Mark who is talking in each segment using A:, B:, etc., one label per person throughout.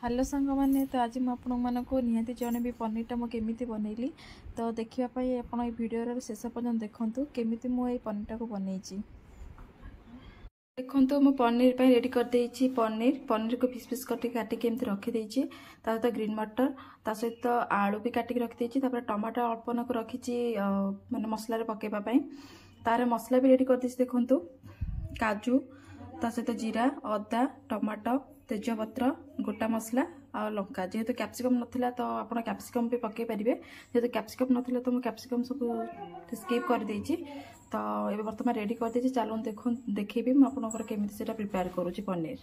A: Hello सांग मैंने तो आज मुझे निहाती जनइबी पनीरटा मुझे केमी बनैली। तो देखापी आप भिडर शेष पर्यटन देखूँ केमी मुझे पनीरटा को बनई। देखो मु पनीर पे रेडी कर देइछि। पनीर पनीर को फिस फिस करके काटिक एमती रखी सहित ग्रीन मटर ता सहित आलू भी काटिक रखी टमाटर अल्प नाक रखी माने मसला पकेबा तार मसला भी रेडी कर देखु काजू ता सहित जीरा अदा टमाटो तेजपत्र गोटा मसला आ लंका जेहेतु कैप्सिकम नथिला तो आपण कैप्सिकम भी पके पारिबे। जेहेतु कैप्सिकम नथिला तो मु कैप्सिकम सब स्किप कर देइछि। तो ये बर्तमान रेडी कर देइछि। चलो देखेबी मु आपनकर केमिति सेटा प्रिपेयर करूछि पनीर।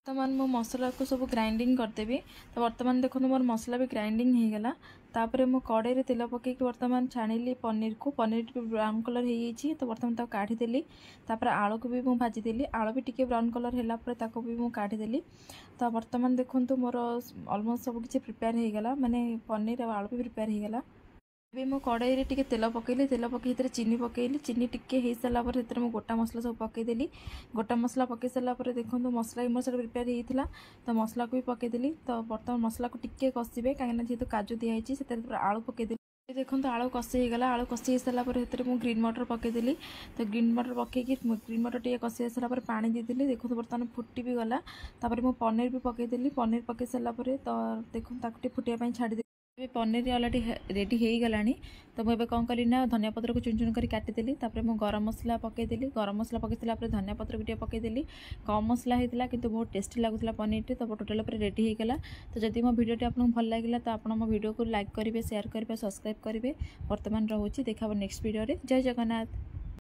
A: बर्तमान मो मसला को सब ग्राइंडिंग करदेवी। तो बर्तमान देखो मोर मसला भी ग्राइंडिंग हो गला। तापर मु कड़े तेल पकईक बर्तमान छाणिली पनीर को। पनीर भी ब्राउन कलर हो जाइए तो बर्तमान ताको काढ़ीदेली। तापर आलू को भी मु भाजीदेली। आलू भी टिके ब्राउन कलर होला पर ताको भी मु काढ़ीदेली। तो बर्तमान देखो मोर ऑलमोस्ट सब किछि प्रिपेयर हो गला माने पनीर और आलू भी प्रिपेयर हो गला। अभी मो कड़ाई रे तेल पकईली। तेल पकई चीनी पकईली। चीनी टिके हो सारापर से गोटा मसला सब पकईदेली। गोटा मसला पकई सारापर देखो मसला मोर सब प्रिपेयर होता तो मसला को भी पकईदेली। तो बर्तमान मसला को टिके कषिबे कहीं जेहेतु काजू दिखाई से आलू पकईदेली। देखो आलू कषि होगा। आलू कषि हो सारापर मुझे ग्रीन मटर पकईदेली। तो ग्रीन मटर पकईकी ग्रीन मटर टे कषि सारापर पानी देदेली। देखो बर्तमान फुटी भी गला। तापर मु पनीर भी पकईदेली। पनीर पकई सारापर तो देखो ताकू फुटिया छाड़ी पनीर अलरेडी रेडी हो गलानी। तो मुझे कौन कली ना धनिया पत्र को चुन चुन कर काटिदेली। तापर मु गरम मसला पकईदेली। गरम मसला पकई सारा धनिया पत्र भी पकईदेली। कम मसला होता किंतु बहुत टेस्टी लगुला पनीर तो टोटाल रेडी हो गला। तो जदि मो वीडियो आपको भल लगे तो आप मो वीडियो को लाइक करेंगे शेयर करेंगे सब्सक्राइब करेंगे। बर्तमान रोचे देखा नेक्स्ट वीडियो रे। जय जगन्नाथ।